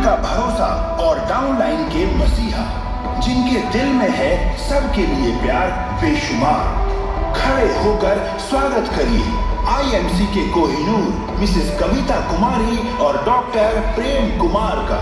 जिनका भरोसा और डाउनलाइन के मसीहा, जिनके दिल में है सबके लिए प्यार बेशुमार। खड़े होकर स्वागत करिए आईएमसी के कोहिनूर मिसेस कविता कुमारी और डॉक्टर प्रेम कुमार का।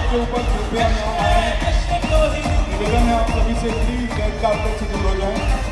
के ऊपर कृपया निवेदन है आप सभी से प्लीज रेड कार्पेट से दूर हो जाएं।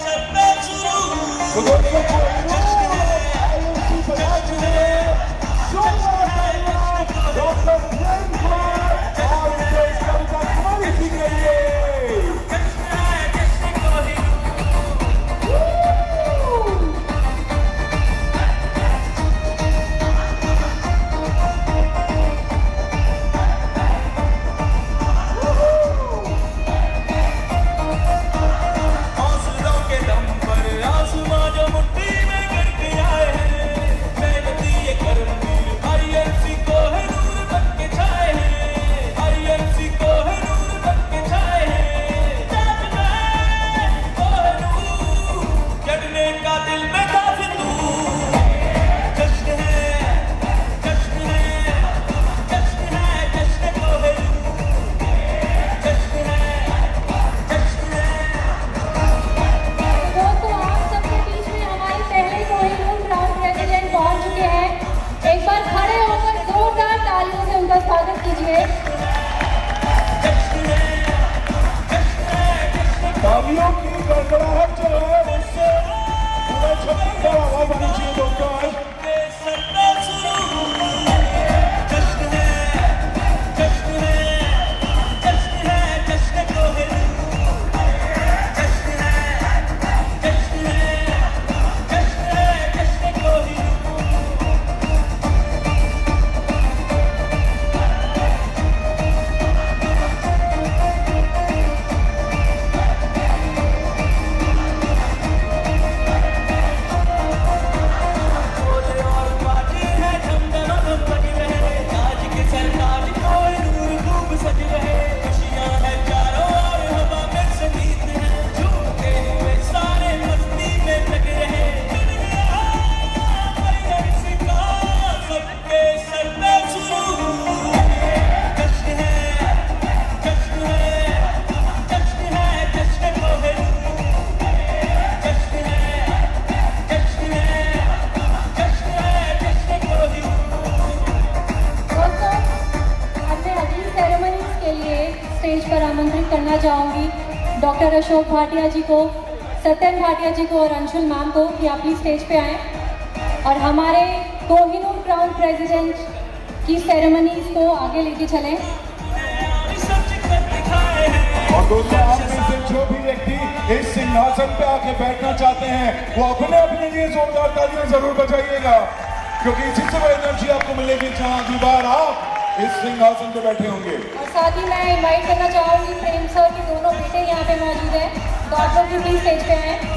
Surprise! दिनेश। तालियों की गड़गड़ाहट जो है उससे पूरा छत्तीसगढ़ आवाज आनी चाहिए दोस्तों। स्टेज पर आमंत्रित करना चाहूँगी डॉक्टर अशोक भाटिया जी को, सत्यन भाटिया जी को और अंशुल मैम को कि आप प्लीज स्टेज पे आएँ और हमारे कोहिनूर क्राउन प्रेसिडेंट की सेरेमनीज को आगे लेके चलें। और दोस्तों, आप में से जो भी व्यक्ति इस सिंहासन पे आके बैठना चाहते हैं वो अपने अपने लिए जोरदार तालियां जरूर बजाइएगा, क्योंकि इसी से वो एनर्जी आपको मिलेगी जहां अगली बार आप इस सिंहासन पे बैठे होंगे। और साथ ही मैं इनवाइट करना चाहूंगी प्रेम सर के दोनों बेटे यहाँ पे मौजूद हैं, तो आप लोग भी प्लीज स्टेज पे आए।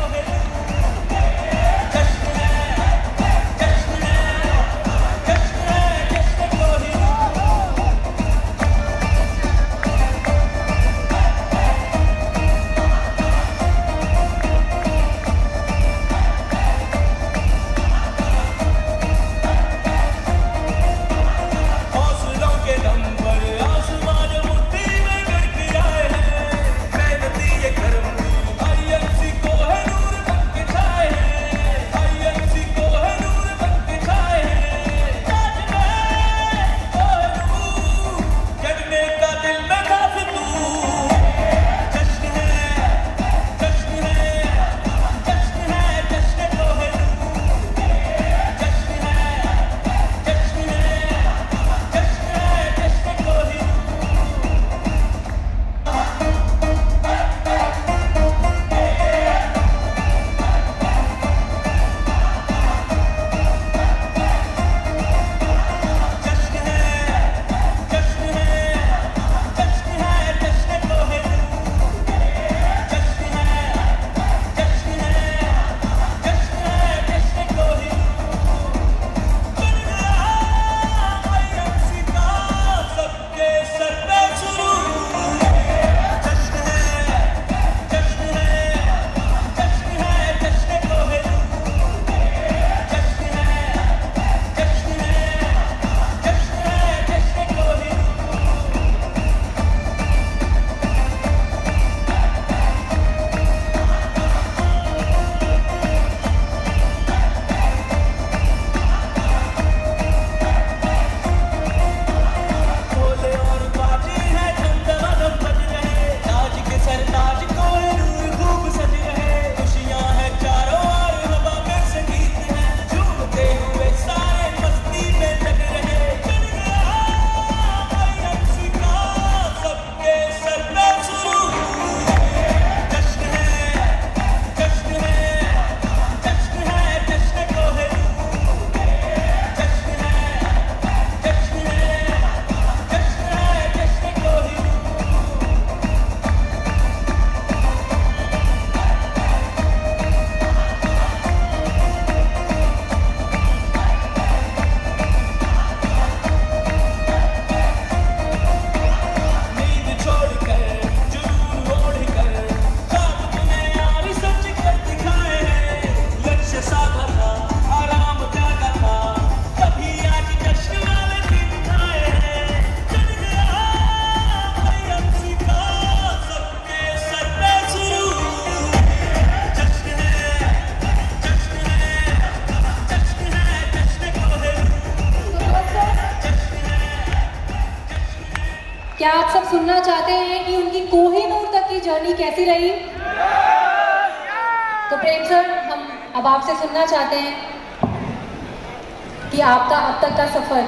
IMC को है क्या आप सब सुनना चाहते हैं कि उनकी कोहिनूर तक की जर्नी कैसी रही? तो प्रेम सर, हम अब आपसे सुनना चाहते हैं कि आपका अब तक का सफर।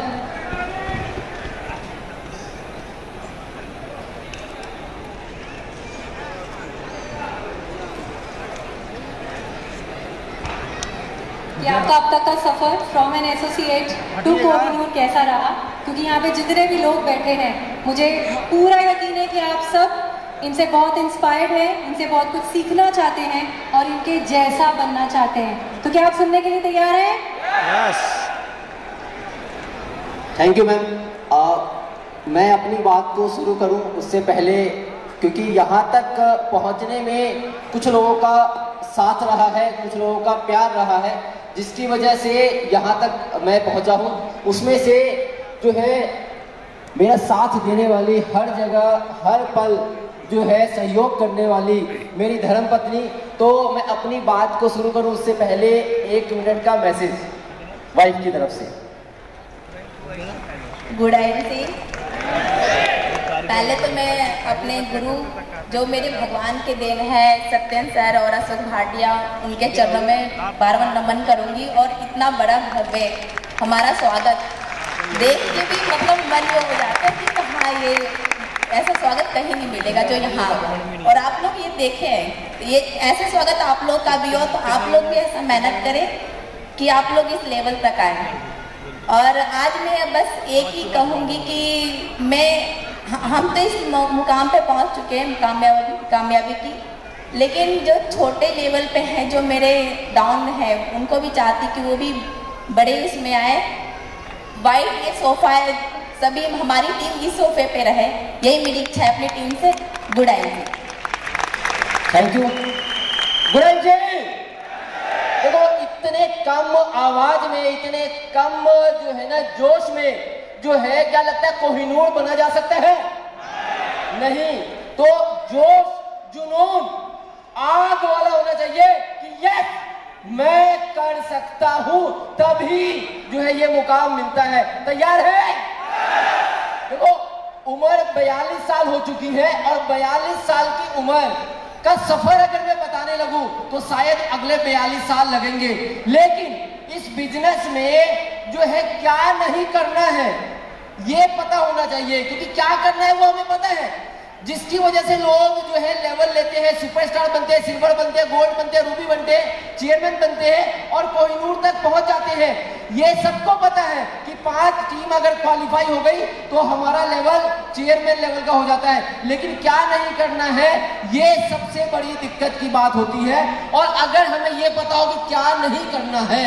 कि आपका अब तक का सफर from an associate to Kohinoor कैसा रहा? क्योंकि यहाँ पे जितने भी लोग बैठे हैं, मुझे पूरा यकीन है कि आप सब इनसे बहुत इंस्पायर्ड हैं, इनसे बहुत कुछ सीखना चाहते हैं और इनके जैसा बनना चाहते हैं। तो क्या आप सुनने के लिए तैयार हैं? यस। Thank you ma'am. मैं अपनी बात को शुरू करूं उससे पहले, क्योंकि यहाँ तक पहुँचने में कुछ लोगों का साथ रहा है, कुछ लोगों का प्यार रहा है, जिसकी वजह से यहाँ तक मैं पहुँचा हूँ। उसमें से जो है मेरा साथ देने वाली, हर जगह हर पल जो है सहयोग करने वाली मेरी धर्मपत्नी। तो मैं अपनी बात को शुरू करूँ उससे पहले 1 मिनट का मैसेज वाइफ की तरफ से। Good evening. पहले तो मैं अपने गुरु जो मेरे भगवान के देन है सत्यन सर और अशोक भाटिया, उनके चरणों में बार-बार नमन करूंगी। और इतना बड़ा भव्य हमारा स्वागत देख के भी मतलब मन में हो जाता है कि कहाँ ये ऐसा स्वागत कहीं नहीं मिलेगा जो यहाँ होगा। और आप लोग ये देखें, ये ऐसे स्वागत आप लोग का भी हो, तो आप लोग भी ऐसा मेहनत करें कि आप लोग इस लेवल तक आए। और आज मैं बस एक ही कहूँगी कि हम तो इस मुकाम पे पहुंच चुके हैं कामयाबी की, लेकिन जो छोटे लेवल पे हैं, जो मेरे डाउन है, उनको भी चाहती कि वो भी बड़े इसमें आए। वाइट ये सोफा है, सभी हमारी टीम इस सोफे पे रहे, यही मेरी इच्छा है अपनी टीम से। Good evening. Thank you. Good evening. देखो, इतने कम आवाज में, इतने कम जो है ना जोश में जो है, क्या लगता है कोहिनूर बना जा सकता है? नहीं। तो जोश, जुनून, आग वाला होना चाहिए कि यस मैं कर सकता हूं, तभी जो है ये मुकाम मिलता है। तैयार है? देखो, उम्र 42 साल हो चुकी है और 42 साल की उम्र का सफर अगर मैं बताने लगूं तो शायद अगले 42 साल लगेंगे। लेकिन इस बिजनेस में जो है क्या नहीं करना है ये पता होना चाहिए, क्योंकि क्या करना है वो हमें पता है, जिसकी वजह से लोग जो है लेवल लेते हैं, सुपरस्टार बनते हैं, सिल्वर बनते हैं, गोल्ड बनते हैं, रूबी बनते हैं, चेयरमैन बनते हैं और कोहिनूर तक पहुंच जाते हैं। ये सबको पता है कि 5 टीम अगर क्वालिफाई हो गई तो हमारा लेवल चेयरमैन लेवल का हो जाता है। लेकिन क्या नहीं करना है, ये सबसे बड़ी दिक्कत की बात होती है। और अगर हमें ये पता हो कि क्या नहीं करना है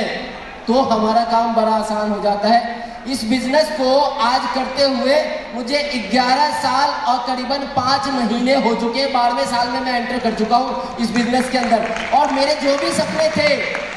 तो हमारा काम बड़ा आसान हो जाता है। इस बिजनेस को आज करते हुए मुझे 11 साल और करीबन 5 महीने हो चुके। 12वें साल में मैं एंटर कर चुका हूँ इस बिजनेस के अंदर। और मेरे जो भी सपने थे,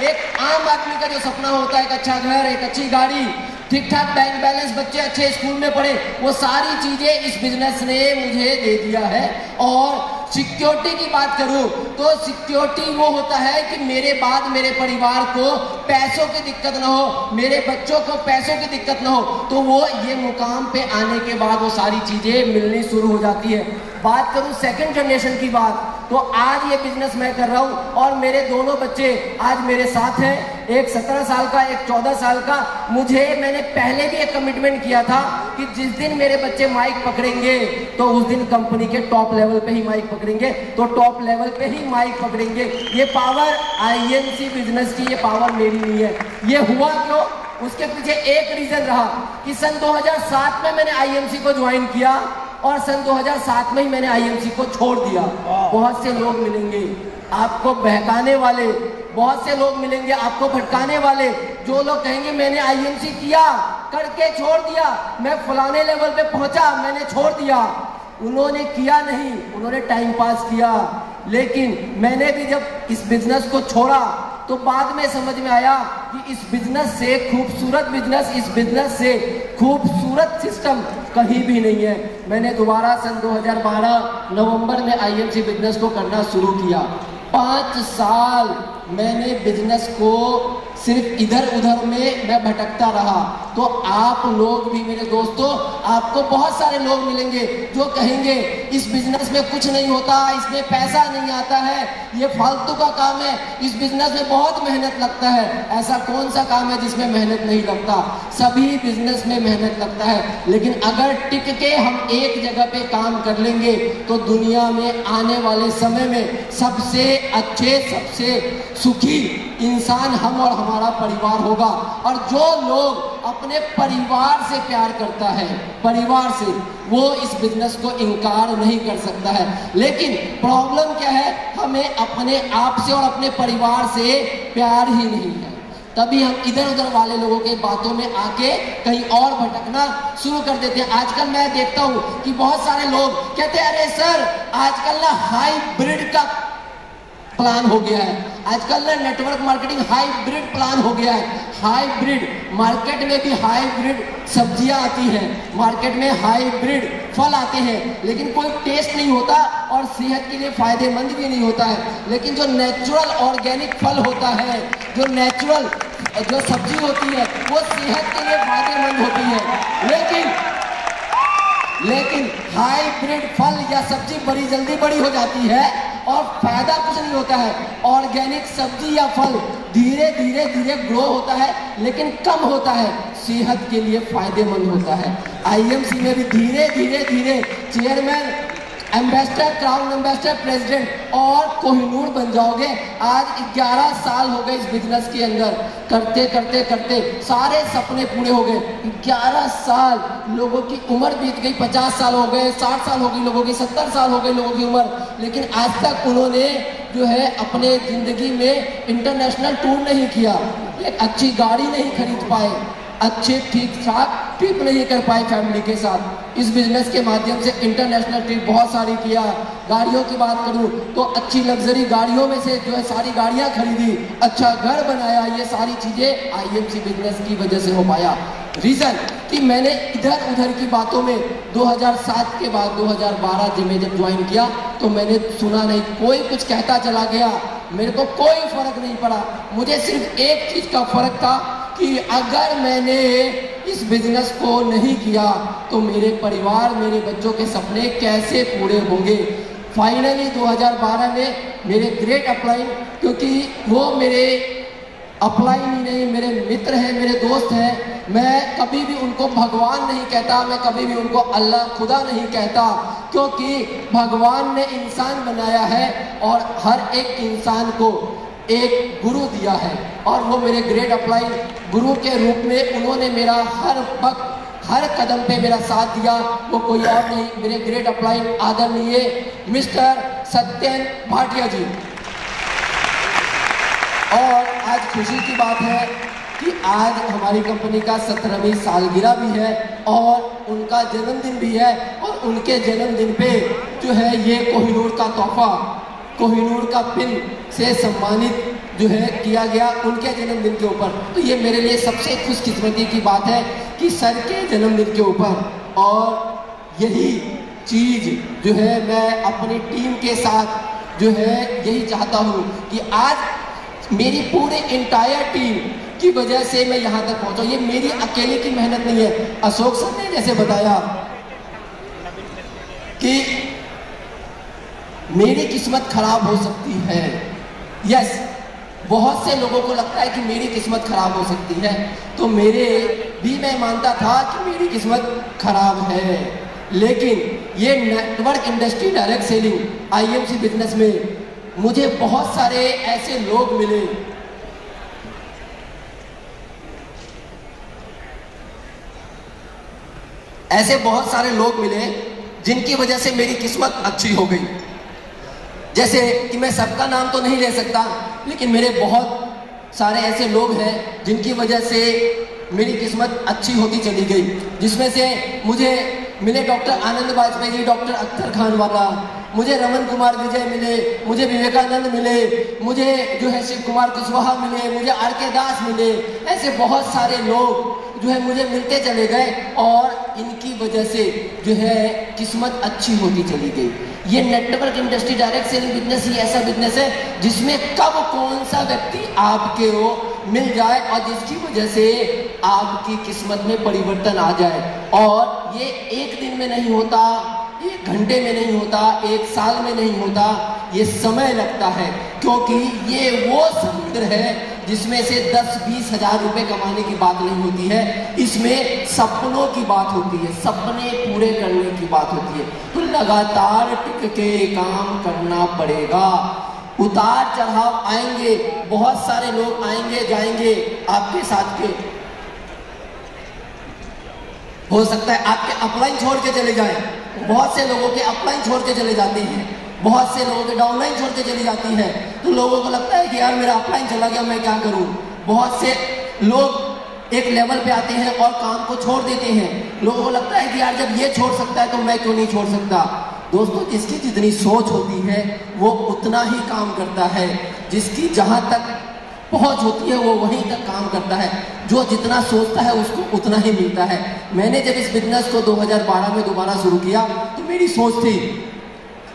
एक आम आदमी का जो सपना होता है, एक अच्छा घर, एक अच्छी गाड़ी, ठीक ठाक बैंक बैलेंस, बच्चे अच्छे स्कूल में पढ़े, वो सारी चीजें इस बिजनेस ने मुझे दे दिया है। और सिक्योरिटी की बात करूं तो सिक्योरिटी वो होता है कि मेरे बाद मेरे परिवार को पैसों की दिक्कत ना हो, मेरे बच्चों को पैसों की दिक्कत ना हो, तो वो ये मुकाम पे आने के बाद वो सारी चीजें मिलनी शुरू हो जाती है। बात करूं सेकंड जनरेशन की बात, तो आज ये बिजनेस मैं कर रहा हूं और मेरे दोनों बच्चे आज मेरे साथ हैं, एक 17 साल का, एक 14 साल का। मैंने पहले भी एक कमिटमेंट किया था कि जिस दिन मेरे बच्चे माइक पकड़ेंगे तो उस दिन कंपनी के टॉप लेवल पे ही माइक पकड़ेंगे, तो टॉप लेवल पे ही माइक पकड़ेंगे। ये पावर आईएमसी बिजनेस की, ये पावर मेरी नहीं है। ये हुआ क्यों? उसके पीछे एक रीजन रहा कि सन 2007 में मैंने आईएमसी को ज्वाइन किया और सन 2007 में ही मैंने आईएमसी को छोड़ दिया। बहुत से लोग मिलेंगे आपको बहकाने वाले, बहुत से लोग मिलेंगे आपको भटकाने वाले, जो लोग कहेंगे मैंने आईएमसी किया, करके छोड़ दिया, मैं फलाने लेवल पे पहुंचा, मैंने छोड़ दिया। उन्होंने किया नहीं, उन्होंने टाइम पास किया। लेकिन मैंने भी जब इस बिजनेस को छोड़ा तो बाद में समझ में आया कि इस बिजनेस से खूबसूरत बिजनेस, इस बिजनेस से खूबसूरत सिस्टम कहीं भी नहीं है। मैंने दोबारा सन 2012 नवंबर में आईएमसी बिजनेस को करना शुरू किया। 5 साल मैंने बिजनेस को सिर्फ इधर उधर में मैं भटकता रहा। तो आप लोग भी मेरे दोस्तों, आपको बहुत सारे लोग मिलेंगे जो कहेंगे इस बिजनेस में कुछ नहीं होता, इसमें पैसा नहीं आता है, ये फालतू का काम है, इस बिजनेस में बहुत मेहनत लगता है। ऐसा कौन सा काम है जिसमें मेहनत नहीं लगता? सभी बिजनेस में मेहनत लगता है, लेकिन अगर टिक के हम एक जगह पे काम कर लेंगे तो दुनिया में आने वाले समय में सबसे अच्छे, सबसे सुखी इंसान हम और हमारा परिवार होगा। और जो लोग अपने परिवार से प्यार करता है, परिवार से, वो इस बिजनेस को इनकार नहीं कर सकता है। लेकिन प्रॉब्लम क्या है? हमें अपने आप से और अपने परिवार से प्यार ही नहीं है। तभी हम इधर उधर वाले लोगों के बातों में आके कहीं और भटकना शुरू कर देते हैं। आजकल मैं देखता हूं कि बहुत सारे लोग कहते हैं अरे सर आजकल ना हाइब्रिड का प्लान हो गया है, आजकल ना नेटवर्क मार्केटिंग हाइब्रिड प्लान हो गया है। हाइब्रिड मार्केट में भी हाइब्रिड सब्जियां आती हैं, मार्केट में हाइब्रिड फल आते हैं, लेकिन कोई टेस्ट नहीं होता और सेहत के लिए फायदेमंद भी नहीं होता है। लेकिन जो नेचुरल ऑर्गेनिक फल होता है, जो नेचुरल जो सब्जी होती है, वो सेहत के लिए फायदेमंद होती है। लेकिन हाइब्रिड फल या सब्जी बड़ी जल्दी बड़ी हो जाती है और फायदा कुछ नहीं होता है। ऑर्गेनिक सब्जी या फल धीरे धीरे ग्रो होता है, लेकिन कम होता है, सेहत के लिए फायदेमंद होता है। आईएमसी में भी धीरे धीरे chairman, ambassador, crown ambassador, president और कोहिनूर बन जाओगे। आज 11 साल हो गए इस बिजनेस के अंदर, करते करते सारे सपने पूरे हो गए। 11 साल, लोगों की उम्र बीत गई, 50 साल हो गए, 60 साल हो गई लोगों की, 70 साल हो गए लोगों की उम्र, लेकिन आज तक उन्होंने जो है अपने जिंदगी में इंटरनेशनल टूर नहीं किया, एक अच्छी गाड़ी नहीं खरीद पाए, अच्छे ठीक ठाक ट्रिप नहीं कर पाए फैमिली के साथ। इस बिजनेस के माध्यम से इंटरनेशनल ट्रिप बहुत सारी किया। गाड़ियों की बात करूं तो अच्छी लग्जरी गाड़ियों में से जो है सारी गाड़ियां खरीदी, अच्छा घर बनाया, ये सारी चीजें आईएमसी बिजनेस की वजह से हो पाया। रीजन कि मैंने इधर उधर की बातों में 2007 के बाद 2012 में जब ज्वाइन किया तो मैंने सुना नहीं, कोई कुछ कहता चला गया, मेरे को कोई फर्क नहीं पड़ा। मुझे सिर्फ एक चीज का फर्क था कि अगर मैंने इस बिजनेस को नहीं किया तो मेरे परिवार, मेरे बच्चों के सपने कैसे पूरे होंगे। फाइनली 2012 में मेरे ग्रेट अपलाइन, क्योंकि वो मेरे अपलाइन ही नहीं, मेरे मित्र हैं, मेरे दोस्त हैं, मैं कभी भी उनको भगवान नहीं कहता, मैं कभी भी उनको अल्लाह खुदा नहीं कहता, क्योंकि भगवान ने इंसान बनाया है और हर एक इंसान को एक गुरु दिया है और वो मेरे ग्रेट अपलाइन गुरु के रूप में उन्होंने मेरा हर वक्त, हर कदम पे मेरा साथ दिया। वो कोई और नहीं, मेरे ग्रेट अपलाइन आदरणीय मिस्टर सत्यन भाटिया जी। और आज खुशी की बात है कि आज हमारी कंपनी का 17वीं सालगिरह भी है और उनका जन्मदिन भी है, और उनके जन्मदिन पे जो है ये कोहिनूर का तोहफा, कोहिनूर का पिन से सम्मानित जो है किया गया उनके जन्मदिन के ऊपर। तो ये मेरे लिए सबसे खुशकिस्मती की बात है कि सर के जन्मदिन के ऊपर। और यही चीज जो है मैं अपनी टीम के साथ जो है यही चाहता हूँ कि आज मेरी पूरे इंटायर टीम की वजह से मैं यहाँ तक पहुँचा। ये मेरी अकेले की मेहनत नहीं है। अशोक सर ने जैसे बताया कि मेरी किस्मत खराब हो सकती है, यस, बहुत से लोगों को लगता है कि मेरी किस्मत खराब हो सकती है, तो मेरे भी मैं मानता था कि मेरी किस्मत खराब है। लेकिन ये network industry direct selling IMC business में मुझे बहुत सारे ऐसे लोग मिले, ऐसे बहुत सारे लोग मिले जिनकी वजह से मेरी किस्मत अच्छी हो गई। जैसे कि मैं सबका नाम तो नहीं ले सकता, लेकिन मेरे बहुत सारे ऐसे लोग हैं जिनकी वजह से मेरी किस्मत अच्छी होती चली गई। जिसमें से मुझे मिले डॉक्टर आनंद वाजपेयी, डॉक्टर अख्तर खान वाला, मुझे रमन कुमार विजय मिले, मुझे विवेकानंद मिले, मुझे जो है शिव कुमार कुशवाहा मिले, मुझे आर के दास मिले। ऐसे बहुत सारे लोग जो है मुझे मिलते चले गए और इनकी वजह से जो है किस्मत अच्छी होती चली गई। ये network industry direct selling business ही ऐसा बिजनेस है जिसमें कब कौन सा व्यक्ति आपके हो मिल जाए और जिसकी वजह से आपकी किस्मत में परिवर्तन आ जाए। और ये एक दिन में नहीं होता, एक घंटे में नहीं होता, एक साल में नहीं होता, ये समय लगता है, क्योंकि ये वो समुद्र है जिसमें से 10-20 हजार रुपए कमाने की बात नहीं होती है। इसमें सपनों की बात होती है, सपने पूरे करने की बात होती है। तो लगातार टिक के काम करना पड़ेगा। उतार चढ़ाव आएंगे, बहुत सारे लोग आएंगे जाएंगे आपके साथ के, हो सकता है आपके अपलाइन छोड़ के चले जाएं, बहुत से लोगों के अपलाइन छोड़ के चले जाते हैं, बहुत से लोगों के डाउनलाइन छोड़ के चली जाती है। तो लोगों को लगता है कि यार मेरा अपलाइन चला गया, मैं क्या करूं। बहुत से लोग एक लेवल पे आते हैं और काम को छोड़ देते हैं। लोगों को लगता है कि यार जब ये छोड़ सकता है तो मैं क्यों नहीं छोड़ सकता। दोस्तों, जिसकी जितनी सोच होती है वो उतना ही काम करता है, जिसकी जहां तक पहुंच होती है वो वहीं तक काम करता है। जो जितना सोचता है उसको उतना ही मिलता है। मैंने जब इस बिजनेस को 2012 में दोबारा शुरू किया तो मेरी सोच थी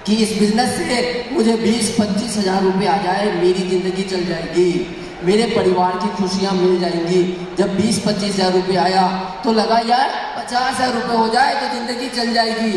कि इस बिजनेस से मुझे 20-25 हजार रुपये आ जाए, मेरी जिंदगी चल जाएगी, मेरे परिवार की खुशियां मिल जाएंगी। जब 20-25 हजार रुपये आया तो लगा यार 50 हजार रुपये हो जाए तो जिंदगी चल जाएगी।